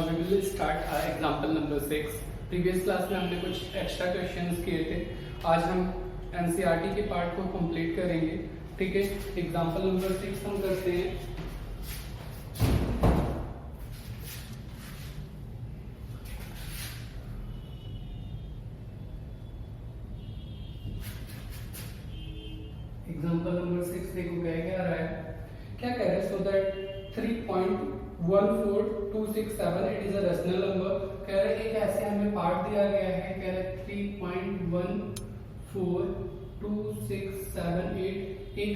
we will start example number 6. Previous class में हमने कुछ एक्स्ट्रा क्वेश्चंस किए थे. आज हम एनसीईआरटी के पार्ट को कंप्लीट करेंगे. ठीक है, एग्जांपल नंबर 6 हम करते हैं. एग्जांपल नंबर 6 देखो क्या रहा है. क्या कह रहा है? So that 3.14267 it is a rational number. कह रहे एक ऐसे हमें पार्ट दिया गया है. कह रहे 3.14267 एक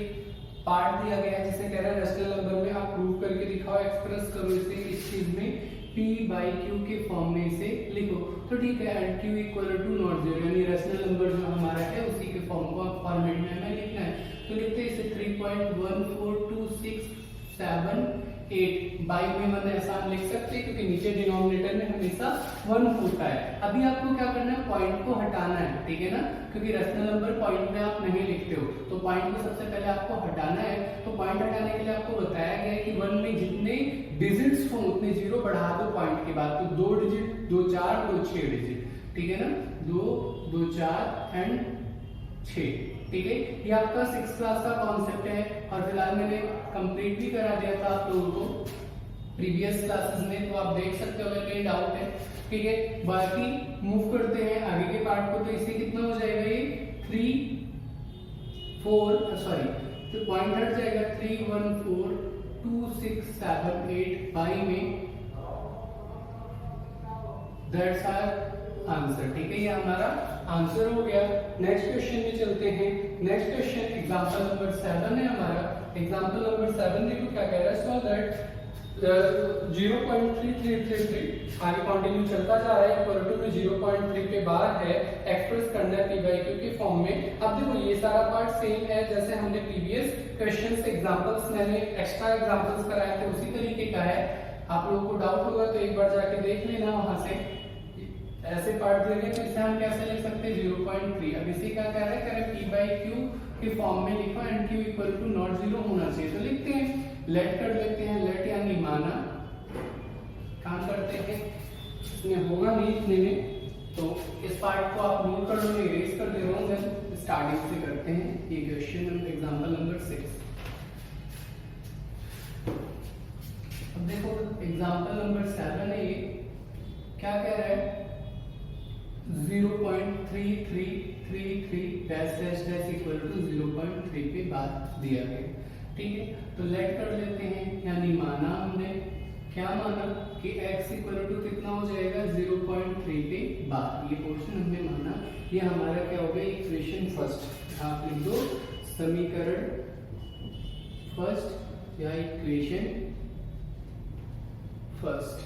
पार्ट दिया गया है जिसे कह रहा है रैशनल नंबर में आप प्रूव करके दिखाओ, एक्सप्रेस करो इसे इस चीज में P by Q के फॉर्म में इसे लिखो. तो ठीक है, and Q equal to not zero यानी रैशनल नंबर जो हमारा है उसी के फॉर्म को आप फॉर्मेट में हमें लिखना है. तो लिखते हैं इसे 3.14267 बाई में मैंने ऐसा हम लिख सकते हैं क्योंकि नीचे डिनोमिनेटर में हमेशा 1 होता है. अभी आपको क्या करना है, पॉइंट को हटाना है. ठीक है ना, क्योंकि रैशनल नंबर पॉइंट में आप नहीं लिखते हो. तो पॉइंट को सबसे पहले आपको हटाना है. तो पॉइंट हटाने के लिए आपको बताया गया है कि 1 में जितने डिजिट्स हो उतने जीरो बढ़ा दो पॉइंट के बाद. तो 2 डिजिट, 2 4, 2 6 डिजिट. ठीक है ना, 2 2 4 एंड 6. ठीक है, ये आपका 6 क्लास का कॉन्सेप्ट है और फिलहाल मैंने कंप्लीट भी करा दिया था आप लोगों को प्रीवियस क्लासेस में. तो आप देख सकते हो अगर कहीं डाउट है. ठीक है, बाकी मूव करते हैं आगे के पार्ट को. तो इससे कितना हो जाएगा, ये 3 4 सॉरी तो पॉइंट हट जाएगा 3.14267 बाई में. That's our answer. ठीक है, ये हमारा आंसर हो गया. नेक्स्ट क्वेश्चन में चलते हैं. नेक्स्ट क्वेश्चन एग्जांपल नंबर 7 है हमारा. एग्जांपल नंबर 7 देखो क्या कह रहा है. सो दैट 0.3333 आगे कंटिन्यू चलता जा रहा है. इक्वल टू 0.3 के बाद है, एक्सप्रेस करना है P by Q के फॉर्म में. अब देखो ये सारा पार्ट सेम है जैसे हमने प्रीवियस क्वेश्चंस एग्जांपल्स मैंने एक्स्ट्रा एग्जांपल्स कराए थे उसी तरीके का है. आप लोगों को डाउट होगा तो एक बार जाके देख लेना वहां से. ऐसे पार्ट दिए गए तो इसे हम कैसे लिख सकते हैं 0.3. अब इसे क्या कह रहा है, कह रहा है P by Q के फॉर्म में लिखो and Q equal to not zero होना चाहिए. तो लिखते हैं, लेट कर लेते हैं. लेट यानी माना, काम करते हैं इसमें होगा नहीं इतने में. तो इस पार्ट को आप नोट कर लो, मैं इरेज कर दे रहा हूँ. देन स्टार्टिंग से करते हैं ये क्वेश्चन एग्जांपल नंबर 6. अब देखो एग्जांपल नंबर 7 है. ये क्या कह रहा है, 0.3333 dash dash dash equal to 0.3 पे बात दिया गया. ठीक है, तो लेट कर लेते हैं. यानी माना हमने, क्या माना कि x इक्वल टू कितना हो जाएगा 0.3 पे बात. ये पोर्शन हमने माना. ये हमारा क्या हो गया, इक्वेशन फर्स्ट. आप लिख दो समीकरण फर्स्ट या इक्वेशन फर्स्ट.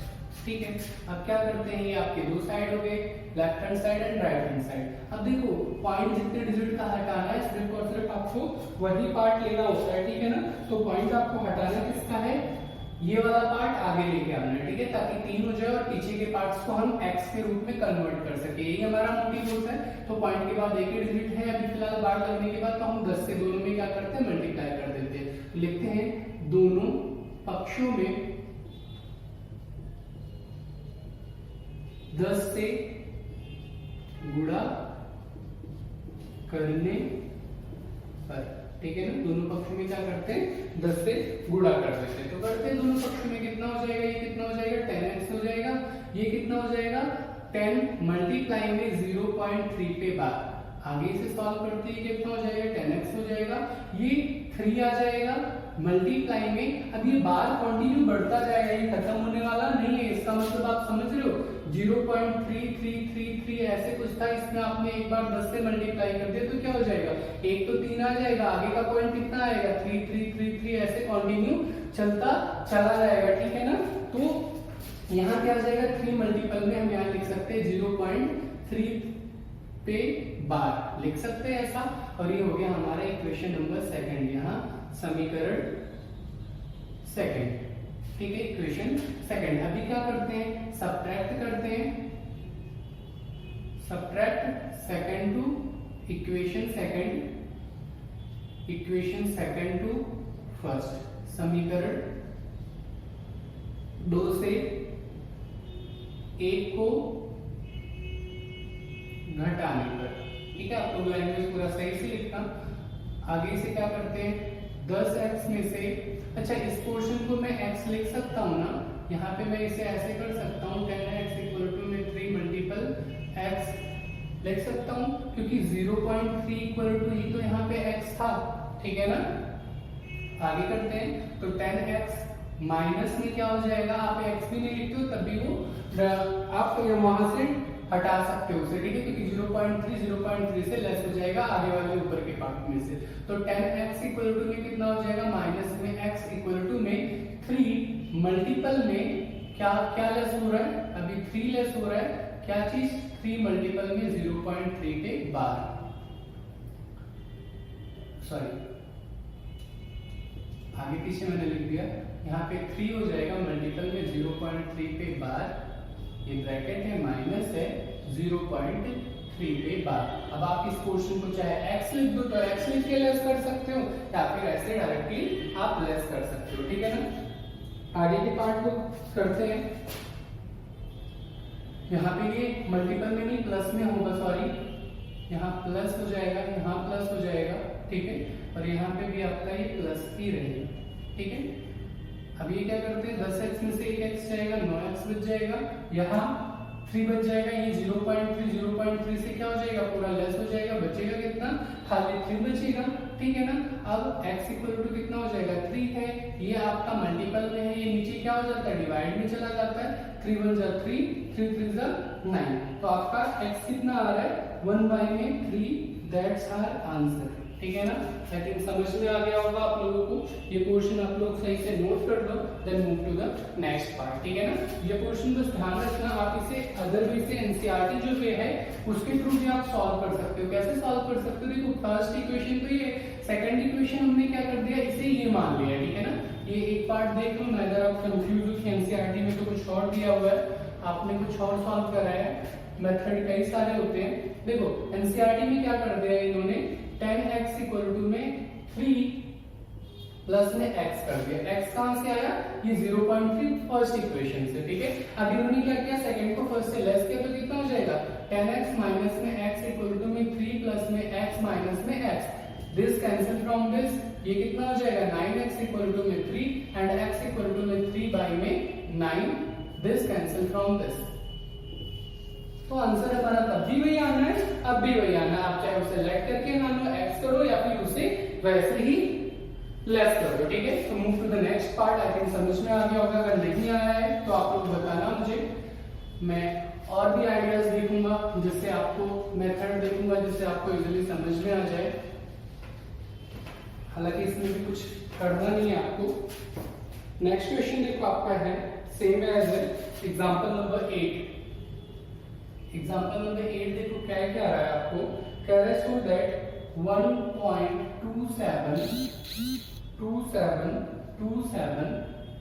ठीक है, अब क्या करते हैं, ये आपके दो साइड हो गए, left hand side and right hand side. अब देखो पॉइंट जितने डिजिट का हटाना है सिर्फ और सिर्फ आपको वही पार्ट लेना होता है. ठीक है ना, तो पॉइंट आपको हटाना किसका है, ये वाला पार्ट आगे लेके आना है. ठीक है, ताकि 3 हो जाए और पीछे के पार्ट्स को हम x के रूप में कन्वर्ट कर सके. यही हमारा मोटिव होता है. तो पॉइंट के बाद एक ही डिजिट है अभी फिलहाल बार लगने के बाद, तो हम 10 से दोनों में क्या करते हैं, मल्टीप्लाई कर देते हैं. तो लिखते हैं दोनों पक्षों में 10 से गुणा करने पर. ठीक है ना, दोनों पक्षों में क्या करते हैं, 10 से गुणा कर देते हैं. तो करते हैं दोनों पक्षों में कितना हो जाएगा, ये कितना हो जाएगा 10x हो जाएगा. ये कितना हो जाएगा 10 मल्टीप्लाई में 0.3 पे बार. आगे से सॉल्व करते हैं कितना हो जाएगा 10x हो जाएगा. ये 3 आ जाएगा मल्टीप्लाई में. अब ये बार कंटिन्यू बढ़ता जाएगा, ये खत्म होने वाला नहीं है. इसका मतलब आप समझ रहे हो 0.3333 ऐसे कुछ था, इसमें आपने एक बार 10 से मल्टीप्लाई कर दिया तो क्या हो जाएगा, एक तो 3 आ जाएगा, आगे का पॉइंट कितना आएगा 3333 ऐसे कंटिन्यू चलता चला जाएगा. ठीक है ना, तो यहाँ क्या आ जाएगा 3 मल्टीपल में हम यहाँ लिख सकते हैं 0.3 पे बार लिख सकते हैं ऐसा. और ये हो गया हमारा इक्वेशन नंबर 2. यहाँ समीकरण 2. ठीक है, इक्वेशन 2. अभी क्या करते हैं, सब्ट्रैक्ट करते हैं. Subtract second to equation second to first. समीकरण 2 से 1 को घटाने पर, ठीक है। आप लोग लैंग्वेज पूरा सही से लिखना। आगे से क्या करते हैं, 10x में से, अच्छा इस पोर्शन को मैं x लिख सकता हूँ ना, यहाँ पे मैं इसे ऐसे कर सकता हूँ 10x इक्वल टू में 3 मल्टीपल x लिख सकता हूँ, क्योंकि 0.3 इक्वल टू ही तो यहाँ पे x था, ठीक है ना। आगे करते हैं, तो 10x माइनस में क्या हो जाएगा, आप x भी नहीं लिखते हो तब भी वो आप वहां से हटा सकते हो उसे, ठीक है, क्योंकि 0.3 से लेस हो जाएगा आगे वाले ऊपर के पार्ट में से। तो 10x इक्वल टू में कितना हो जाएगा, माइनस में x इक्वल टू में 3 मल्टीपल में क्या क्या लेस हो रहा है, अभी 3 लेस हो रहा है, क्या चीज, 3 मल्टीपल में 0.3 के बाद, सॉरी आगे पीछे मैंने लिख दिया, यहाँ पे 3 हो जाएगा मल्टीपल में 0.3 पे बाद, ये ब्रैकेट है, माइनस है 0.3 पे बाद। अब आप इस पोर्शन को चाहे x लिख दो तो x लिख के लेस कर सकते हो, या फिर ऐसे डायरेक्टली आप लेस कर सकते हो, ठीक है ना। आगे के पार्ट को करते हैं, यहाँ पे ये मल्टीपल में नहीं प्लस में होगा, सॉरी यहाँ प्लस हो जाएगा, यहाँ प्लस हो जाएगा, ठीक है, और यहाँ पे भी आपका ये प्लस ही रहेगा, ठीक है। अब ये क्या करते हैं, 10x में से एक x जाएगा, 9x बच जाएगा, यहाँ 3 बच जाएगा, ये 0.3 से क्या हो जाएगा, पूरा लेस हो जाएगा, बचेगा कितना, खाली 3 बचेगा, ठीक है ना। अब x इक्वल टू कितना हो जाएगा, 3 है, ये आपका मल्टीपल में है, ये नीचे क्या हो जाता है, डिवाइड में चला जाता है, 3 1 जा 3, 3 3 जा 9, तो आपका x कितना आ रहा है, 1/3, दैट्स आवर आंसर, ठीक है ना। आई थिंक समझ में आ गया होगा आप लोगों को। ये पोर्शन आप लोग सही से नोट कर लो, then move to the next part, ठीक है ना। ये पोर्शन बस ध्यान रखना, आप इसे अदर वे से एनसीईआरटी जो वे है उसके थ्रू भी आप सॉल्व कर सकते हो। कैसे सॉल्व कर सकते हो, देखो फर्स्ट इक्वेशन तो ये, सेकंड इक्वेशन हमने क्या कर दिया, इसे ये मान लिया, ठीक है ना। ये एक पार्ट देख लो ना, अगर आप कंफ्यूज हो कि एनसीईआरटी में तो कुछ और दिया हुआ है, आपने कुछ और सॉल्व करा है, मेथड कई सारे होते हैं। देखो एनसीईआरटी में क्या कर दिया इन्होंने, 10x इक्वल टू में 3 प्लस में x कर दिया, x कहां से आया, ये 0.3 फर्स्ट इक्वेशन से, ठीक है। अब इन्होंने क्या किया, सेकंड को फर्स्ट से लेस किया, तो कितना हो जाएगा, 10x माइनस में x इक्वल टू में 3 प्लस में x माइनस में x, this cancel from this, ये कितना हो जाएगा, 9x इक्वल टू में 3 एंड x इक्वल टू में 3 बाई में 9, दिस कैंसिल फ्रॉम दिस। तो आंसर हमारा तब भी वही आना है, अब भी वही आना है, आप चाहे उसे लेट करके मान लो x करो या फिर उसे वैसे ही लेस करो, ठीक है। तो move to the next part. I think समझ में आ गया होगा, अगर नहीं आया है तो आप लोग बताना मुझे, मैं और भी आइडियाज देखूंगा जिससे आपको, मेथड देखूंगा जिससे आपको इजीली समझ में आ जाए। हालांकि इसमें भी कुछ करना नहीं है आपको। नेक्स्ट क्वेश्चन देखो आपका है same as example number 8। Example number 8 देखो क्या क्या रहा है आपको, कह रहा है so that 1.2727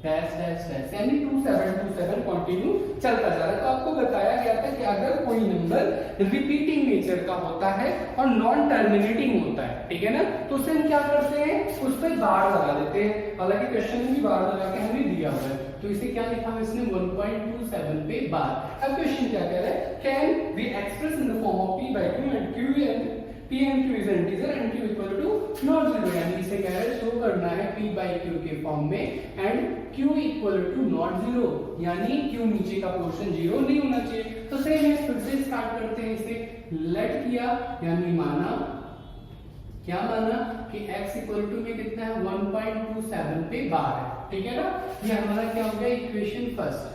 dash dash dash, यानी 2727 कंटिन्यू चलता जा रहा है। तो आपको बताया गया था कि अगर कोई नंबर रिपीटिंग नेचर का होता है और नॉन टर्मिनेटिंग होता है, ठीक है ना, तो उसे हम क्या करते हैं, उस पर बार लगा देते हैं। हालांकि क्वेश्चन में भी बार लगा के हमें दिया हुआ है, तो इसे क्या लिखा है इसने, 1.27 पे बार। अब क्वेश्चन क्या कह रहा है, can we express in the form of p by q and q and p and q is integer and q equal to not zero, यानी इसे कह रहे हैं शो करना है p by q के फॉर्म में and q equal to not zero, यानी q नीचे का पोर्शन जीरो नहीं होना चाहिए। तो सेम है, फिर से स्टार्ट करते हैं इसे, लेट किया यानी माना, क्या माना कि x इक्वल टू में कितना है, 1.27 पे बार है, ठीक है ना। ये हमारा क्या हो गया, इक्वेशन फर्स्ट,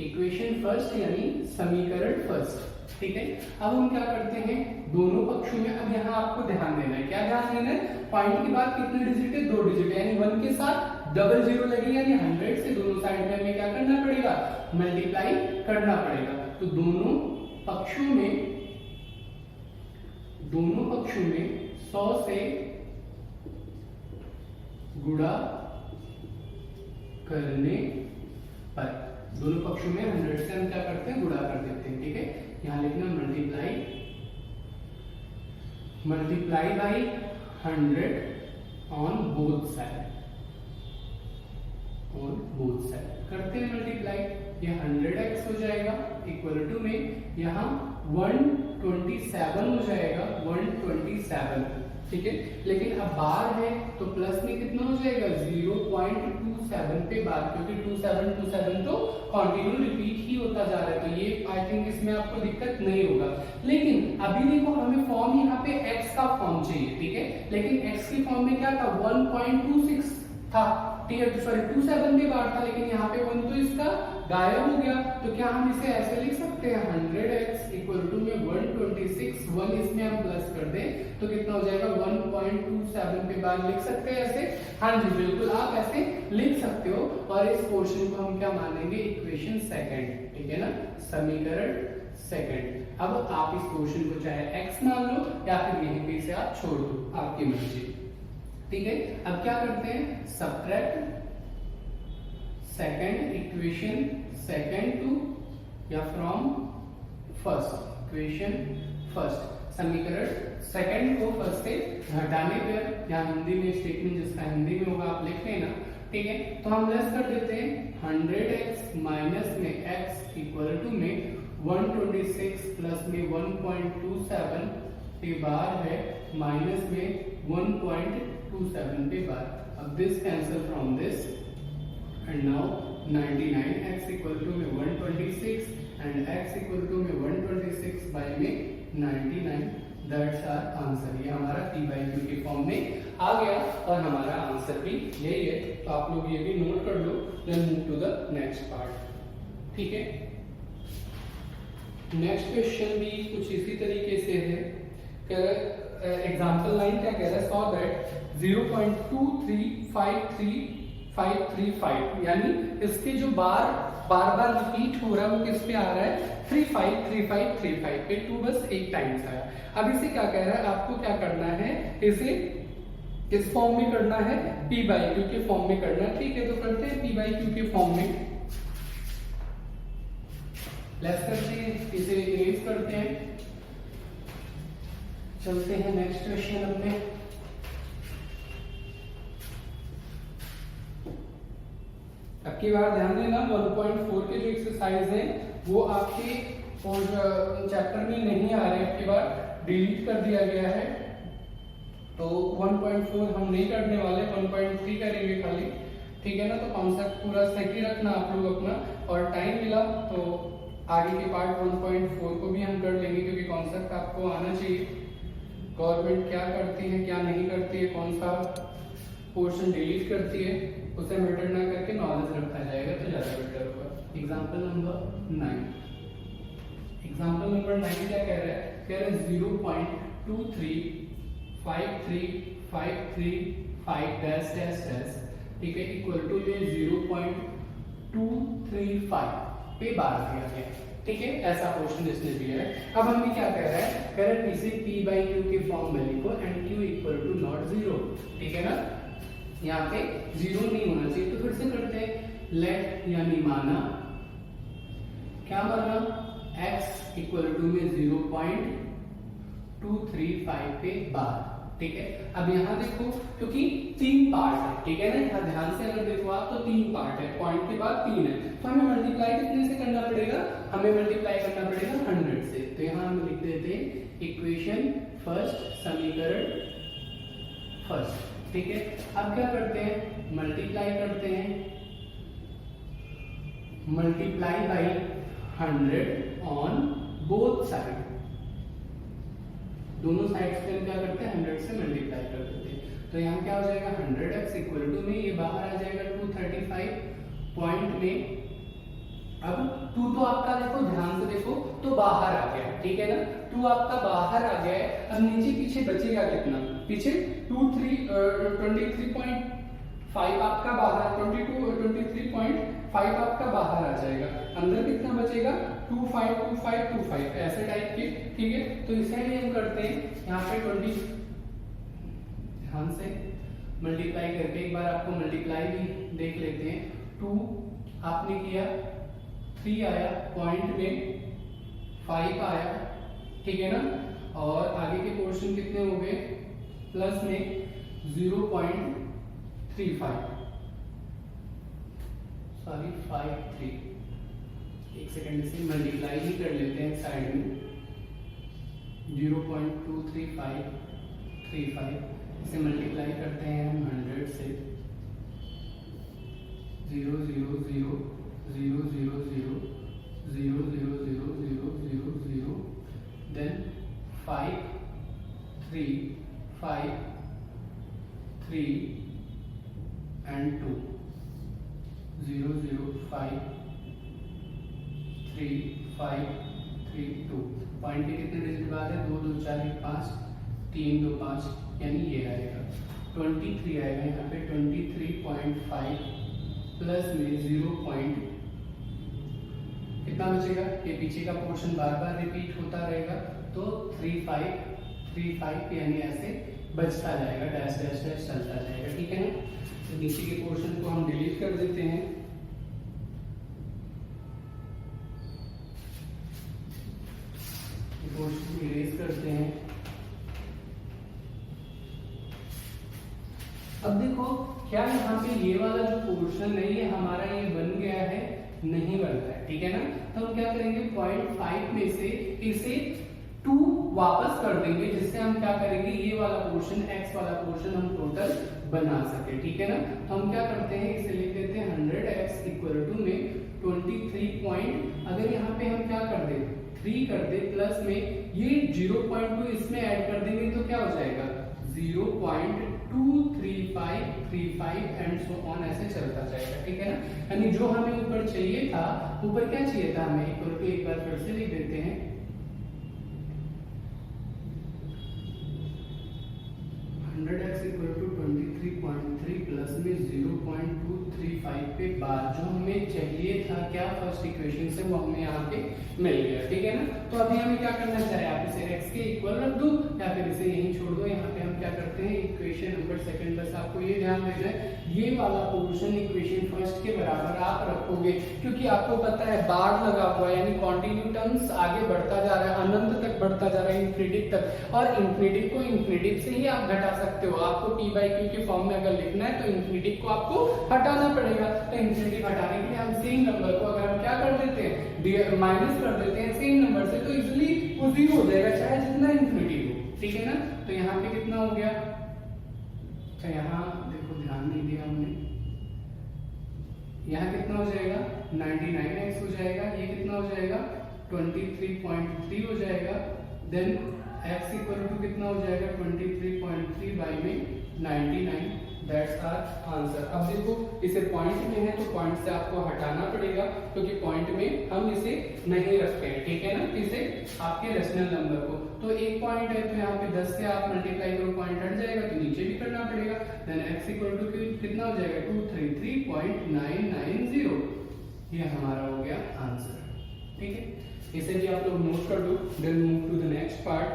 इक्वेशन फर्स्ट यानी समीकरण फर्स्ट, ठीक है। अब हम क्या करते हैं, दोनों पक्षों में, अब यहाँ आपको ध्यान देना है, क्या ध्यान देना है, पॉइंट के बाद कितने डिजिट है, 2 डिजिट, यानी 1 के साथ डबल जीरो लगेगा, यानी 100 से दोनों साइड में हमें क्या करना पड़ेगा, मल्टीप्लाई करना पड़ेगा। तो दोनों पक्षों में 100 से गुणा करने पर, दोनों पक्षों में 100 से हम क्या करते हैं, गुणा कर देते हैं, ठीक है। यहां लिखना multiply by 100 on both side, both side. करते हैं मल्टीप्लाई, ये 100x हो जाएगा इक्वल टू में यहाँ 127 हो जाएगा, 127, ठीक है। लेकिन अब बार है तो प्लस में कितना हो जाएगा 0.27 पे बार, क्योंकि 27 तो कंटिन्यू रिपीट ही होता जा रहा है, तो ये आई थिंक इसमें आपको दिक्कत नहीं होगा। लेकिन अभी देखो हमें फॉर्म यहाँ पे x का फॉर्म चाहिए, ठीक है, लेकिन x की फॉर्म में क्या था 1.26 था, ठीक है, सॉरी 27 भी बार था, लेकिन यहाँ पे 1 तो इसका गायब हो गया। तो क्या हम इसे ऐसे लिख सकते हैं 100x इक्वल टू में 126, 1 इसमें हम प्लस कर दें तो कितना हो जाएगा 1.27 पे बार लिख सकते हैं ऐसे। हाँ जी बिल्कुल आप ऐसे लिख सकते हो, और इस पोर्शन को हम क्या मानेंगे इक्वेशन सेकंड, ठीक है ना, समीकरण सेकंड। अब आप इस पोर्शन को चाहे x मान लो या फिर यहीं पे इसे आप छोड़ दो, आपकी मर्जी, ठीक है। अब क्या करते हैं subtract second equation second to या फ्रॉम फर्स्ट इक्वेशन फर्स्ट, समीकरण सेकंड को फर्स्ट से घटाने पर, या हिंदी में स्टेटमेंट जिसका हिंदी में होगा आप लिख लेना, ठीक है। तो हम लेस कर देते हैं 100x माइनस में x इक्वल टू में 126 प्लस में 1.27 पे बार है माइनस में 1.27 पे बार। अब this cancel from this and now 99x equal to में 126 and x equal to में 126 by में 99, that's our answer। ये हमारा p by q के फॉर्म में आ गया और हमारा आंसर भी यही है, तो आप लोग ये भी नोट कर लो। then move to the next part, ठीक है। नेक्स्ट क्वेश्चन भी कुछ इसी तरीके से है, कह रहा है एग्जांपल लाइन क्या कह रहा है, सॉ दैट 0.235335, यानी इसके जो बार बार रिपीट हो रहा है वो किस पे आ रहा है 353535 पे, 2 बस एक टाइम्स आया। अब इसे क्या कह रहा है, आपको क्या करना है, इसे किस फॉर्म में करना है p बाई क्यू के फॉर्म में करना है, ठीक है। तो करते हैं p बाई क्यू के फॉर्म में, लेस करते हैं, इसे इरेज करते हैं, चलते हैं नेक्स्ट क्वेश्चन अपने। अब की बार ध्यान देना 1.4 के जो एक्सरसाइज है वो आपके चैप्टर में नहीं आ रहे, अब की बार डिलीट कर दिया गया है, तो 1.4 हम नहीं करने वाले, 1.3 करेंगे खाली, ठीक है ना। तो कॉन्सेप्ट पूरा सही रखना आप लोग अपना, और टाइम मिला तो आगे के पार्ट 1.4 को भी हम कर लेंगे, क्योंकि कॉन्सेप्ट आपको आना चाहिए, गवर्नमेंट क्या करती है क्या नहीं करती है, कौन सा पोर्शन डिलीट करती है, उसे मैटर ना करके नॉलेज रखा जाएगा तो ज्यादा बेटर होगा। एग्जांपल नंबर 9, एग्जांपल नंबर 9 क्या कह रहा है, कह रहा है 0.235355 ठीक है इक्वल टू में 0.235 पे बार दिया गया, ठीक है, ऐसा क्वेश्चन इसने दिया है। अब हमें क्या कह रहा है, कह रहा है इसे p by q के फॉर्म में लिखो and q equal to not 0, ठीक है ना, यहाँ पे 0 नहीं होना चाहिए। तो फिर से करते हैं, लेट यानी माना, क्या माना x इक्वल टू में 0.235 पे बार, ठीक है। अब यहाँ देखो क्योंकि 3 पार्ट है, ठीक है ना, यहाँ ध्यान से अगर देखो आप तो 3 पार्ट है, पॉइंट के बाद 3 है, तो हमें मल्टीप्लाई कितने से करना पड़ेगा, हमें मल्टीप्लाई करना पड़ेगा 100 से। तो यहाँ हम लिख देते हैं इक्वेशन फर्स्ट, समीकरण फर्स्ट, ठीक है। अब क्या करते हैं, मल्टीप्लाई करते हैं, multiply by 100 on both side, दोनों साइड्स पे हम क्या करते हैं 100 से मल्टीप्लाई कर देते हैं। तो यहाँ क्या हो जाएगा 100x इक्वल टू में ये बाहर आ जाएगा 235 पॉइंट में। अब 2 तो आपका देखो ध्यान से देखो तो बाहर आ गया, ठीक है ना, 2 आपका बाहर आ गया है। अब नीचे पीछे बचेगा कितना, पीछे 23.5 आपका बाहर, 23.5 आपका बाहर आ जाएगा, अंदर कितना बचेगा 252525 ऐसे टाइप के, ठीक है। तो इसीलिए हम करते हैं यहाँ पे 20, ध्यान से मल्टीप्लाई करके एक बार आपको मल्टीप्लाई भी देख लेते हैं। 2 आपने किया, 3 आया, पॉइंट में 5 आया, ठीक है ना, और आगे के पोर्शन कितने हो गए, प्लस में 0.35, सॉरी 5 3, एक सेकंड से मल्टीप्लाई ही कर लेते हैं साइड में, 0.23535 इसे मल्टीप्लाई करते हैं हम 100 से, 0 0 0 0 0 0 0 0 0 0 0 0, देन 5 3 5 3 and 2, 0 0 5 3 5 3 2। पॉइंट के कितने डिजिट बाद है? 2 2 4 1 5, 3 2 5, यानी ये आएगा 23 आएगा यहाँ पे। 23.5 प्लस में 0 पॉइंट कितना बचेगा? ये पीछे का पोर्शन बार बार रिपीट होता रहेगा, तो 35 यानी ऐसे बचता जाएगा, डैश डैश डैश चलता जाएगा, ठीक है ना। तो नीचे के पोर्शन को हम डिलीट कर देते हैं। पोर्शन इरेज करते हैं। अब देखो क्या यहाँ पे ये वाला जो पोर्शन है ये हमारा ये बन गया है? नहीं बन रहा है, ठीक है ना। तो हम क्या करेंगे? 0.5 में से इसे 2 वापस कर देंगे, जिससे हम क्या करेंगे? ये वाला पोर्शन, x वाला पोर्शन हम टोटल बना सके, ठीक है ना। तो हम क्या करते हैं? इसे लिख देते हैं 100x इक्वल टू में 23 पॉइंट, अगर यहाँ पे हम क्या कर दे 3 कर दे, प्लस में ये 0.2 इसमें ऐड कर देंगे तो क्या हो जाएगा? 0.23535 एंड सो ऑन, ऐसे चलता जाएगा, ठीक है ना। यानी जो हमें ऊपर चाहिए था, ऊपर क्या चाहिए था हमें? इक्वल टू एक बार फिर से लिख देते हैं 100x इक्वल टू 23.3 प्लस में 0.235 पे बार जो हमें चाहिए था क्या फर्स्ट इक्वेशन से, वो हमें यहाँ पे मिल गया, ठीक है ना। तो अभी हमें क्या करना चाहिए? आप इसे x के इक्वल रख दो या फिर इसे यहीं छोड़ दो। यहाँ पे हम क्या करते हैं? इक्वेशन नंबर सेकंड, बस आपको ये ध्यान देना है ये वाला पोर्शन इक्वेशन फर्स्ट के बराबर आप रखोगे, क्योंकि आपको पता है बार लगा हुआ है, यानी कॉन्टिन्यू टर्म्स आगे बढ़ता जा रहा है, अनंत तक बढ़ता जा रहा है, इंफिनिटिव तक, और इंफिनिटिव को इंफिनिटिव से ही आप घटा सकते हो। आपको p/q के फॉर्म में अगर लिखना है तो इंफिनिटिव को आपको हटाना पड़ेगा। तो इंफिनिटिव हटाने के लिए हम सेम नंबर को अगर हम क्या कर देते हैं? माइनस कर देते हैं सेम नंबर से, तो इजिली वो 0 हो जाएगा, चाहे जितना इंफिनिटिव हो, ठीक है ना। तो यहाँ पे कितना हो गया? अच्छा यहाँ देखो, ध्यान नहीं दिया हमने, यहाँ कितना हो जाएगा? 99x हो जाएगा। ये कितना हो जाएगा? 23.3 हो जाएगा। देन x इक्वल टू कितना हो जाएगा? 23.3 बाई में 99, दैट्स आवर आंसर। अब देखो इसे पॉइंट में है तो पॉइंट से आपको हटाना पड़ेगा, क्योंकि पॉइंट में हम इसे नहीं रखते हैं, ठीक है ना। इसे आपके रेशनल नंबर को, तो एक पॉइंट है तो यहाँ पे 10 से आप मल्टीप्लाई करो, पॉइंट हट जाएगा तो नीचे भी करना पड़ेगा। देन x इक्वल टू कितना हो जाएगा? 233.990, ये हमारा हो गया आंसर, ठीक है। इसे भी आप लोग नोट कर दो। Then move to the next part.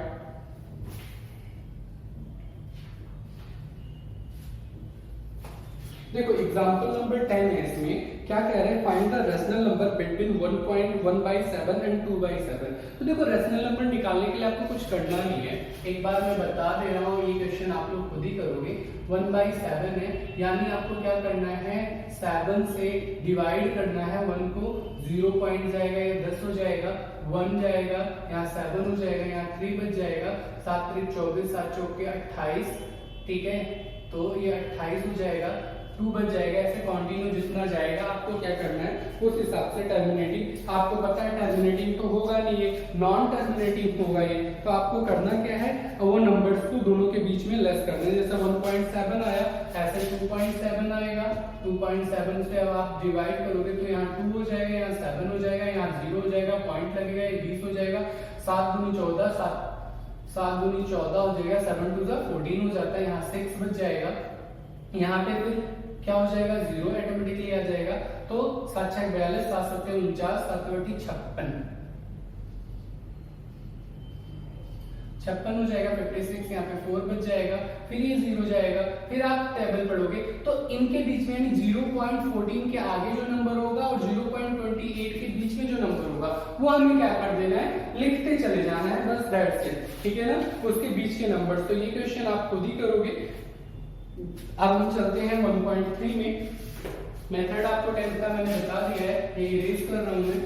देखो एग्जांपल नंबर 10 है, इसमें क्या कह रहे हैं? Find the rational number between 1.1/7 and 2/7। तो देखो रेशनल नंबर निकालने के लिए आपको कुछ करना नहीं है, एक बार मैं बता दे रहा हूँ, ये क्वेश्चन आप लोग खुद ही करोगे। 1/7 है, यानी आपको क्या करना है? 7 से डिवाइड करना है। 1 को 0 पॉइंट जाएगा, या 10 हो जाएगा, 1 जाएगा, यहाँ 7 हो जाएगा, यहाँ 3 बच जाएगा, 7 3 24, 7 चौके 28, ठीक है। तो ये 28 हो जाएगा, 2 बच जाएगा, ऐसे कंटिन्यू जितना जाएगा आपको क्या करना है? उस हिसाब से टर्मिनेटिंग, आपको पता है टर्मिनेटिंग तो होगा नहीं, ये नॉन टर्मिनेटिंग होगा ये, तो आपको करना क्या है? वो नंबर्स को दोनों के बीच में लेस करना है। जैसे 1.7 आया, ऐसे 2.7 आएगा, 2.7 से अब आप डिवाइड करोगे तो यहाँ 2 हो जाएगा, यहाँ 7 हो जाएगा, यहाँ 0 हो जाएगा, पॉइंट लगेगा, ये 20 हो जाएगा, 7 दूनी 14, 7 दूनी 14 हो जाएगा, 7 2 14 हो जाता है, यहाँ 6 बच जाएगा, यहाँ पे फिर क्या हो जाएगा? 0 ऑटोमेटिकली आ जाएगा। तो 7 6 42, 7 7 49, 7 8 56 हो जाएगा, 56, यहाँ पे 4 बच जाएगा, फिर ये 0 जाएगा। फिर आप टेबल पढ़ोगे तो इनके बीच में यानी 0.14 के आगे जो नंबर होगा और 0.28 के बीच में जो नंबर होगा वो हमें क्या कर देना है? लिखते चले जाना है, बस दैट्स इट, ठीक है ना। उसके बीच के नंबर, तो ये क्वेश्चन आप खुद ही करोगे। अब हम चलते हैं 1.3 में। मेथड आपको 10th का मैंने बता दिया है, ये इरेज कर रहा हूं मैं।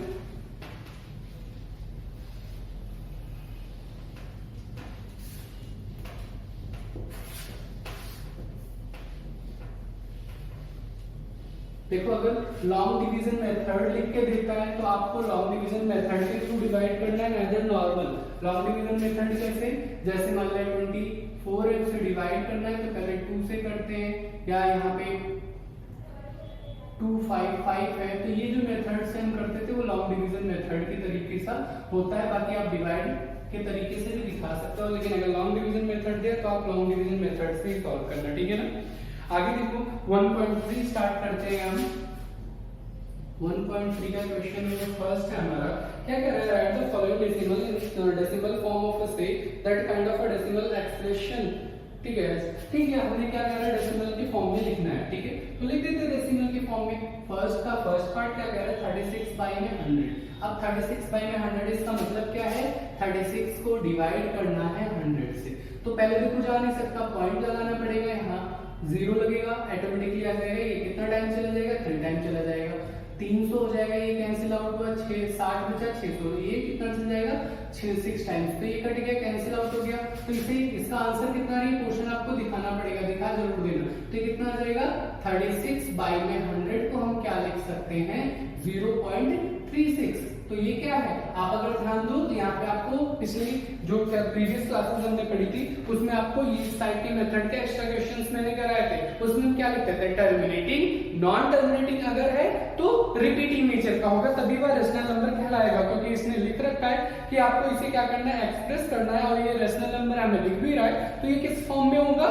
देखो अगर लॉन्ग डिवीजन मेथड लिख के देता है तो आपको लॉन्ग डिवीजन मेथड के थ्रू डिवाइड करना है, neither normal. Long division method कैसे, जैसे मान लिया 24 है, उसे डिवाइड करना है तो पहले 2 से करते हैं, या यहाँ पे 255 है, तो ये जो मेथड से हम करते थे वो लॉन्ग डिवीजन मेथड के तरीके से होता है। बाकी आप डिवाइड के तरीके से भी दिखा सकते हो, लेकिन अगर लॉन्ग डिवीजन मेथड दिया तो आप लॉन्ग डिवीजन मेथड से ही सॉल्व करना, ठीक है ना। आगे देखो 1.3 स्टार्ट करते हैं हम। 1.3 का क्वेश्चन जो फर्स्ट है हमारा, क्या कह रहा है, right the following decimal form of a say that kind of a decimal expression. ठीक है, ठीक है, हमने क्या कह रहा है, डेसिमल के फॉर्म में लिखना है, ठीक है, तो लिख देते हैं डेसिमल के फॉर्म में। फर्स्ट पार्ट क्या कह रहा है, 36 बाई में 100। अब 36 बाई में 100 इसका मतलब क्या है, 36 को डिवाइड करना है 100 से। तो पहले देखो जा नहीं सकता, पॉइंट लगाना पड़ेगा, यहाँ 0 लगेगा, ऑटोमेटिकली आ जाएगा, ये कितना टाइम चला जाएगा, 3 टाइम चला जाएगा, 300 हो जाएगा, ये कैंसिल आउट हुआ, 60 बचा 600, ये कितना चल जाएगा 6 टाइम्स, तो ये कट गया, कैंसिल आउट हो गया। तो इसे इसका आंसर कितना है, पोर्शन आपको दिखाना पड़ेगा, दिखा जरूर देना। तो कितना आ जाएगा 36 बाई में 100 को हम क्या लिख सकते हैं, 0.36। तो ये क्या है, आप अगर ध्यान दो तो यहाँ पे आपको पिछली जो प्रीवियस क्लासेस हमने पढ़ी थी उसमें आपको ये टाइप के मेथड के एक्स्ट्रा क्वेश्चंस मैंने कराए थे, उसमें हम क्या लिखते थे, टर्मिनेटिंग, नॉन टर्मिनेटिंग अगर है तो रिपीटिंग नेचर का होगा, तभी वह रेशनल नंबर कहलाएगा, क्योंकि इसने लिख रखा है कि आपको इसे क्या करना है, एक्सप्रेस करना है, और ये रेशनल नंबर हमें लिख भी रहा है, तो ये किस फॉर्म में होगा,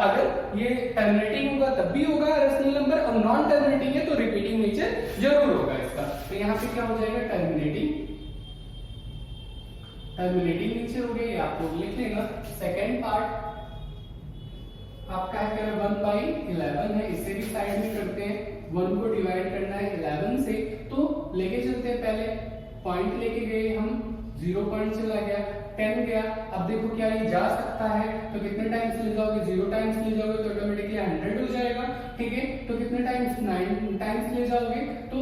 अगर ये टर्मिनेटिंग होगा तब भी होगा रेशनल नंबर, और नॉन टर्मिनेटिंग है तो रिपीटिंग नेचर जरूर होगा इसका। तो यहाँ पे क्या हो जाएगा, टर्मिनेटिंग नेचर हो गया, ये आप लोग लिख लेगा। सेकेंड पार्ट आपका है 1/11 है, इसे भी साइड में करते हैं, 1 को डिवाइड करना है 11 से, तो लेके चलते हैं, पहले पॉइंट लेके गए हम, 0 पॉइंट चला गया, 10 गया। अब देखो क्या ये जा सकता है, तो कितने टाइम्स ले जाओगे, 0 टाइम्स ले जाओगे तो ऑटोमेटिकली 100 हो जाएगा, ठीक है। तो कितने टाइम्स, 9 टाइम्स ले जाओगे तो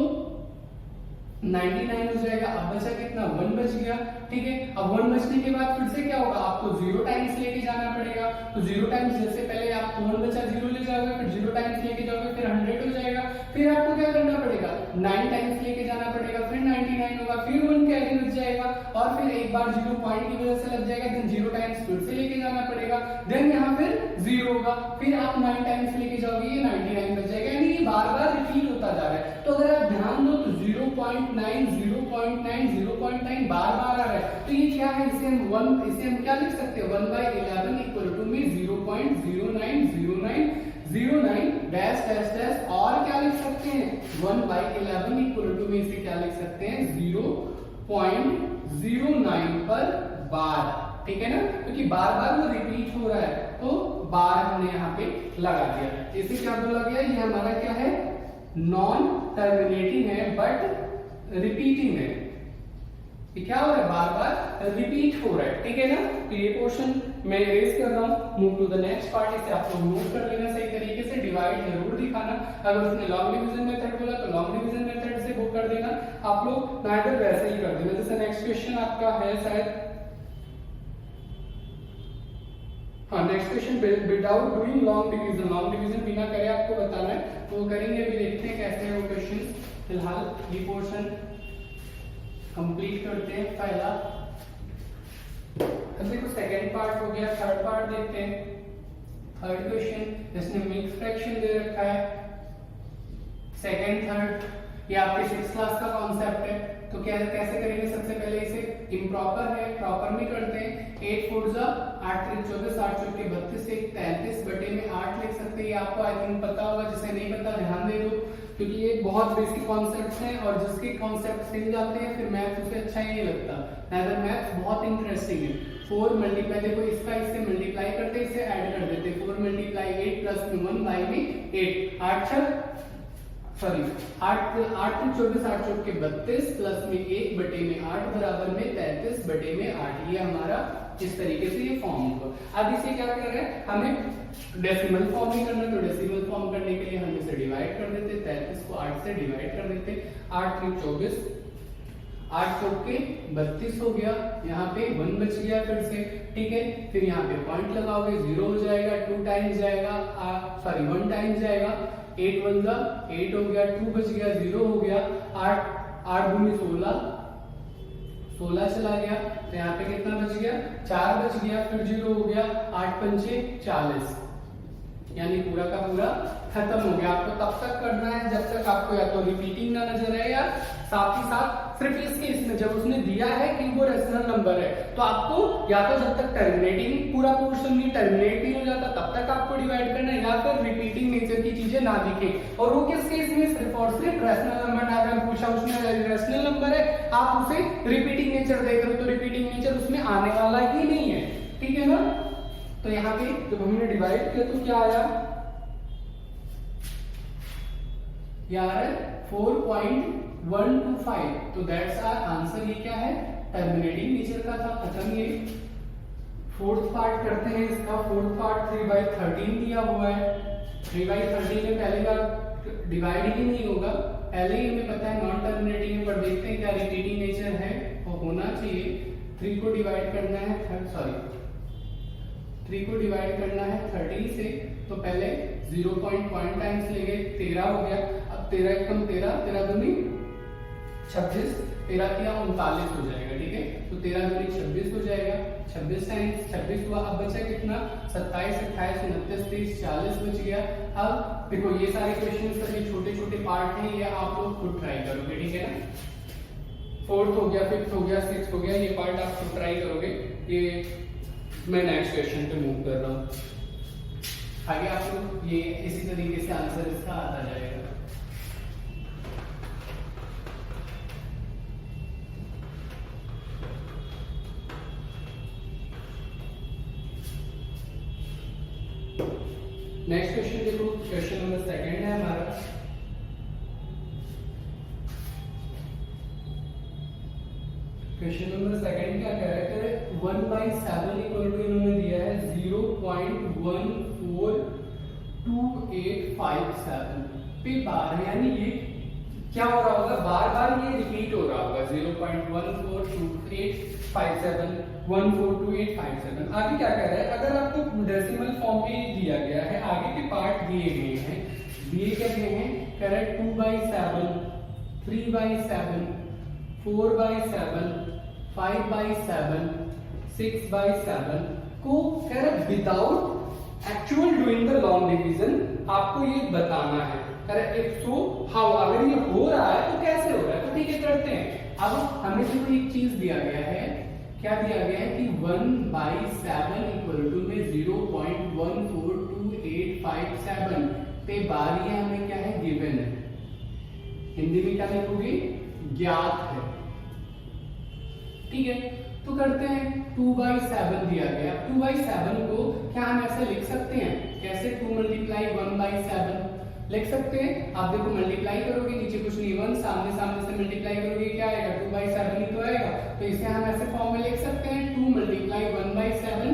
99 हो जाएगा। अब बचा कितना, 1 बच गया, ठीक है। अब 1 बचने के बाद फिर से क्या होगा, आपको 0 टाइम्स लेके जाना पड़ेगा, तो 0 टाइम्स जैसे पहले आप 1 बचा 0 ले जाओगे, फिर 0 टाइम्स लेके जाओगे, फिर 100 हो जाएगा, फिर आपको क्या करना पड़ेगा, 9 टाइम्स लेके जाना पड़ेगा, फिर 99 होगा, फिर 1 कैरी बच जाएगा, और फिर एक बार 0 पॉइंट की वजह से लग जाएगा, देन 0 टाइम्स फिर से लेके जाना पड़ेगा, देन यहाँ फिर 0 होगा, फिर आप 9 टाइम्स लेके जाओगे, ये 99 बच जाएगा, यानी ये बार बार रिपीट होता जा रहा है। तो अगर आप ध्यान दो तो 0.9 0.9 0.9 बार बार आ रहा है, तो ये क्या है, इसे हम क्या लिख सकते हैं, 1/11 इक्वल टू में 0.090909 डैश डैश डैश, और क्या लिख सकते हैं, 1/11 इक्वल टू में इसे क्या लिख सकते हैं, 0.09 पर बार, ठीक है ना, क्योंकि बार बार वो रिपीट हो रहा है, तो बार हमने यहाँ पे लगा दिया। इसे क्या बोला गया, ये हमारा क्या है, नॉन टर्मिनेटिंग है बट रिपीटिंग है, ये क्या हो रहा है, बार बार रिपीट हो रहा है, ठीक है ना। तो ये पोर्शन मैं इरेज कर रहा हूं, move to the next part. इसे आप लोग नोट कर लेना सही तरीके से, डिवाइड जरूर दिखाना, अगर उसने लॉन्ग डिवीजन मेथड बोला तो लॉन्ग डिवीजन मेथड से वो कर देना, आप लोग नाइदर वैसे ही कर देना। जैसे नेक्स्ट क्वेश्चन आपका है शायद, हाँ next question, without doing long division बिना करे आपको बताना है, तो करेंगे, अभी देखते हैं कैसे है वो क्वेश्चन। फिलहाल ये पोर्शन कंप्लीट करते हैं पहला। अब देखो सेकेंड पार्ट हो गया, थर्ड पार्ट देखते हैं। थर्ड क्वेश्चन, जिसने मिक्स फ्रैक्शन दे रखा है, सेकेंड थर्ड, ये आपके 6th क्लास का कॉन्सेप्ट है, तो क्या कैसे करेंगे, सबसे पहले इसे इम्प्रॉपर है, प्रॉपर में करते हैं। 8 4 जा 8 3 24, 8 चौके 32 से 33 बटे में 8 लिख सकते हैं, ये आपको आई थिंक पता होगा, जिसे नहीं पता ध्यान दे दो, क्योंकि ये बहुत बेसिक कॉन्सेप्ट्स हैं, और जिसके कॉन्सेप्ट सीख जाते हैं फिर मैथ उसे अच्छा ही नहीं लगता, अगर मैथ बहुत इंटरेस्टिंग है। 4 मल्टीप्लाई, देखो इसका इससे मल्टीप्लाई करते, इसे ऐड कर देते, 4 मल्टीप्लाई 8 प्लस में 1 बाई में 8, 8 3 24, 8 चौके 32 प्लस में 1 बटे में 8 बराबर में 33 बटे में 8, ये हमारा इस तरीके से ये फॉर्म होगा। अब इसे क्या कर रहे हैं, हमें डेसिमल फॉर्म में करना है, तो डेसिमल फॉर्म करने के लिए हम इसे डिवाइड कर देते, 33 को 8 से डिवाइड कर देते, 8 3 24, 8 चौके 32 हो गया, यहाँ पे 1 बच गया फिर से, ठीक है। फिर यहाँ पे पॉइंट लगाओगे, 0 हो जाएगा, 2 टाइम्स जाएगा, सॉरी 1 टाइम्स जाएगा, 8 1 जा 8 हो गया, 2 बच गया, 0 हो गया, 8 दूनी 16 चला गया, तो यहाँ पे कितना बच गया, 4 बच गया, फिर 0 हो गया, 8 पंचे 40, यानी पूरा का पूरा खत्म हो गया। आपको तब तक करना है जब तक आपको या तो रिपीटिंग ना नजर आए, या साथ ही साथ सिर्फ इस केस में जब उसने दिया है कि वो रेशनल नंबर है, तो आपको या तो जब तक टर्मिनेटिंग पूरा पोर्शन नहीं टर्मिनेट नहीं हो जाता तब तक आपको डिवाइड करना है, या फिर रिपीटिंग नेचर की चीजें ना दिखे। और वो किस केस में, सिर्फ और सिर्फ रेशनल नंबर ना, अगर पूछा उसने रेशनल नंबर है, आप उसे रिपीटिंग नेचर देख रहे हो तो रिपीटिंग नेचर उसमें आने वाला ही नहीं है, ठीक है ना। तो यहाँ पे जब हमने डिवाइड किया तो क्या आया, यार 4.125, तो दैट्स आवर आंसर। ये क्या है, टर्मिनेटिंग नेचर का था, खत्म। ये फोर्थ पार्ट करते हैं इसका। फोर्थ पार्ट 3/13 दिया हुआ है, 3/13 में पहले का डिवाइड ही नहीं होगा, पहले ही हमें पता है नॉन टर्मिनेटिंग है, पर देखते हैं क्या रिपीटिंग नेचर है, वो होना चाहिए। 3 को डिवाइड करना है 3 को डिवाइड करना है 13 से, तो पहले 0 पॉइंट टाइम्स लेंगे, 13 हो गया। अब 13 कम 13, 13 दूनी 26, 13 किया 39 हो जाएगा, ठीक है। तो 13 दूनी 26 हो जाएगा, 26 टाइम्स 26 हुआ। अब बचा कितना, 27 28 29 30 40 बच गया। अब देखो ये सारे क्वेश्चन सभी छोटे छोटे पार्ट हैं, ये आप लोग खुद ट्राई करोगे, ठीक है ना। 4th हो गया, 5th हो गया, 6th हो गया, ये पार्ट आप खुद ट्राई करोगे। ये मैं नेक्स्ट क्वेश्चन पे मूव कर रहा हूँ, आगे आप लोग ये इसी तरीके से आंसर इसका आता जाएगा। नेक्स्ट क्वेश्चन देखो, क्वेश्चन नंबर 2 है हमारा। क्वेश्चन नंबर 2 क्या कह रहा है, 1/7 इक्वल टू इन्होंने दिया है 0.142857 पे बार है, यानी ये क्या हो रहा होगा, बार बार ये रिपीट हो रहा होगा, 0.142857 142857। आगे क्या कह रहा है, अगर आपको डेसिमल फॉर्म में दिया गया है, आगे के पार्ट दिए गए हैं, दिए क्या गए हैं, कह रहा है 2/7 3/7 4/7 5/7 6/7 को कह रहा है without actual doing the long division आपको ये बताना है। कह रहा है इफ सो हाउ, अगर ये हो रहा है तो कैसे हो रहा है, तो ठीक है करते हैं। अब हमें जो एक चीज दिया गया है, क्या दिया गया है कि 1/7 इक्वल टू में 0.142857 पे बार, ये हमें क्या है, गिवन है। हिंदी में क्या लिखोगे, ज्ञात है, ठीक है। तो करते हैं, 2/7 दिया गया, 2/7 को क्या हम ऐसे लिख सकते हैं, कैसे, 2 मल्टीप्लाई 1/7 लिख सकते हैं। आप देखो मल्टीप्लाई करोगे, नीचे कुछ नहीं, 1 सामने सामने से मल्टीप्लाई करोगे, क्या आएगा, 2/7 ही तो आएगा। तो इसे हम ऐसे फॉर्म में लिख सकते हैं, 2 मल्टीप्लाई 1/7।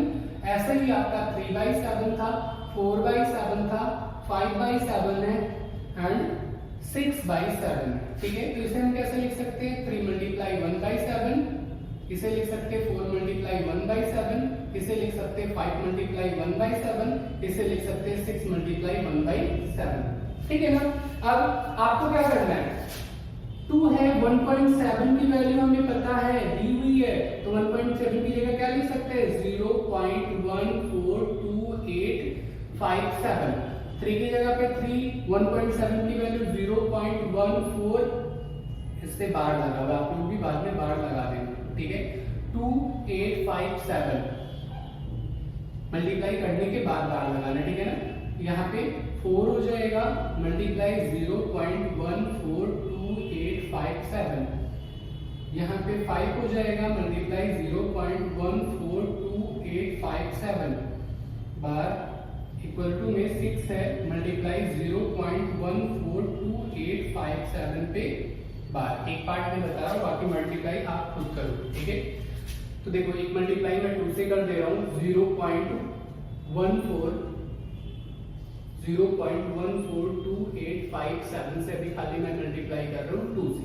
ऐसा ही आपका 3/7 था, 4/7 था, 5/7 है एंड 6/7, ठीक है। तो इसे हम कैसे लिख सकते हैं, 3 मल्टीप्लाई 1/7, इसे लिख सकते हैं 4 मल्टीप्लाई 1/7, इसे लिख सकते हैं 5 मल्टीप्लाई 1/7, इसे लिख सकते हैं 6 मल्टीप्लाई 1/7, ठीक है ना। अब आपको क्या करना है, 2 है, 1.7 की वैल्यू हमें पता है, दी हुई है, तो 1.7 की जगह क्या लिख सकते हैं, 0.142857। 3 की जगह पे 3, 1.7 की वैल्यू 0.14, इससे बार लगा हुआ, आप लोग भी बाद में बार लगा देंगे, ठीक है। 2857 मल्टीप्लाई करने के बाद बार लगाना, ठीक है ना। यहाँ पे 4 हो जाएगा, मल्टीप्लाई 0.142857, यहाँ पे 5 हो जाएगा, मल्टीप्लाई 0.142857 बार इक्वल टू में 6 है, मल्टीप्लाई 0.142857 पे बार। एक पार्ट में बता रहा हूं, बाकी मल्टीप्लाई आप खुद करो, ठीक है। तो देखो एक मल्टीप्लाई मैं 2 से कर दे रहा हूँ, 0.14285 से अभी खाली मैं मल्टीप्लाई कर रहा हूँ 2 से,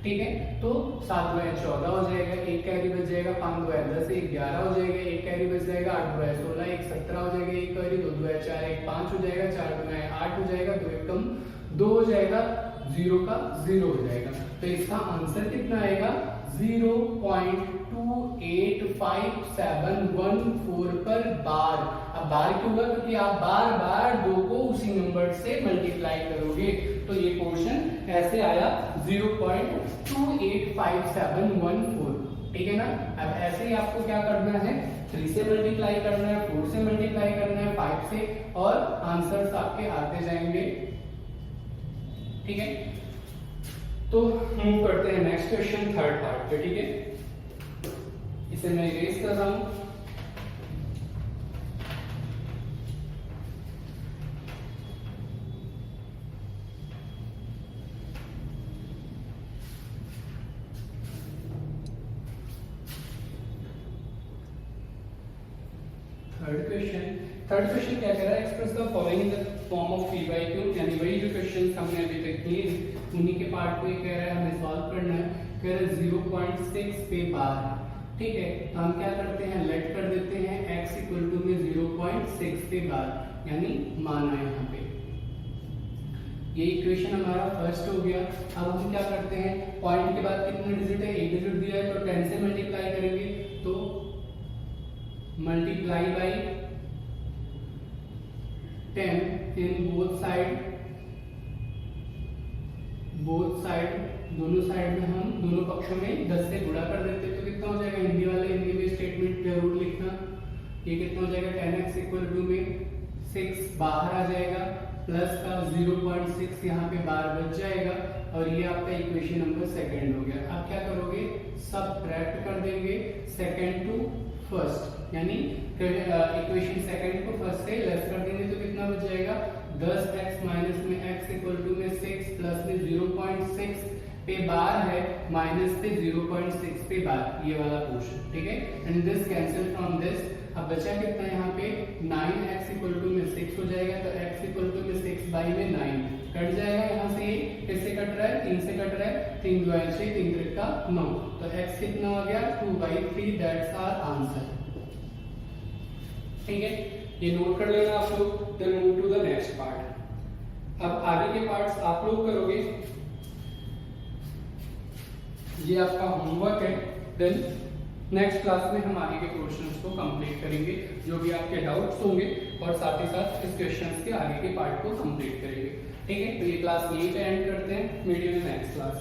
ठीक है। तो 7 2 14 हो जाएगा, एक कैरी बच जाएगा, 5 2 10, 1 11 हो जाएगा, एक कैरी बच जाएगा, 8 2 16, 1 17 हो जाएगा, एक कैरी 2 2 4 1 5 हो जाएगा, 4 2 8 हो जाएगा, 2 1 कम 2 हो जाएगा, 0 का 0 हो जाएगा। तो इसका आंसर कितना आएगा 0.285714 पर बार। अब बार क्यों होगा, क्योंकि आप बार बार 2 को उसी नंबर से मल्टीप्लाई करोगे। तो ये पोर्शन ऐसे आया 0.285714, ठीक है ना। अब ऐसे ही आपको क्या करना है, 3 से मल्टीप्लाई करना है, 4 से मल्टीप्लाई करना है, 5 से, और आंसर्स आपके आते जाएंगे, ठीक है। तो मूव करते हैं नेक्स्ट क्वेश्चन, थर्ड पार्ट पे, ठीक है। इसे मैं इरेज कर रहा हूं। थर्ड क्वेश्चन क्या कह रहा है, express the following in the form of p by q, यानी वही जो क्वेश्चंस हमने अभी तक किए उन्हीं के पार्ट को ये कह रहा है हमें सॉल्व करना है। कह रहा है 0.6 पे बार, ठीक है। तो हम क्या करते हैं, लेट कर देते हैं x इक्वल टू में 0.6 पे बार, यानी माना है यहाँ पे। ये इक्वेशन हमारा फर्स्ट हो गया। अब हम क्या करते हैं, पॉइंट के बाद कितने डिजिट है, एक डिजिट दिया है, तो 10 से मल्टीप्लाई करेंगे, तो multiply by 10 in both side, दोनों साइड में हम दोनों पक्षों में 10 से गुणा कर देते हैं, तो कितना हो जाएगा, हिंदी वाले हिंदी में स्टेटमेंट जरूर लिखना। ये कितना हो जाएगा, 10x इक्वल टू में 6 बाहर आ जाएगा, प्लस का 0.6 यहाँ पे बार बच जाएगा, और ये आपका इक्वेशन नंबर सेकंड हो गया। अब क्या करोगे, सबट्रैक्ट कर देंगे सेकंड टू फर्स्ट, यानी इक्वेशन सेकंड को फर्स्ट से लेस कर देंगे, तो कितना बच जाएगा, 10x माइनस में x इक्वल टू में 6 प्लस में 0.6 पे बार है, माइनस पे 0.6 पे बार, ये वाला पोर्शन, ठीक है। And this cancel from this. अब बचा कितना यहाँ पे, 9x इक्वल टू में 6 हो जाएगा, तो x इक्वल टू में 6 बाई में 9 कट जाएगा। यहाँ से किससे कट रहा है, 3 से कट रहा है, 3 2 6 3 3 का 9, तो x कितना हो गया 2/3, दैट्स आवर आंसर, ठीक है। ये नोट कर लेना आप लोग। Then move to the next part. अब आगे के पार्ट्स आप लोग करोगे, ये आपका होमवर्क है। देन नेक्स्ट क्लास में हम आगे के क्वेश्चंस को कंप्लीट करेंगे, जो भी आपके डाउट्स होंगे, और साथ ही साथ इस क्वेश्चंस के आगे के पार्ट को कंप्लीट करेंगे, ठीक है। तो ये क्लास यहीं पे एंड करते हैं, मीडियो में नेक्स्ट क्लास।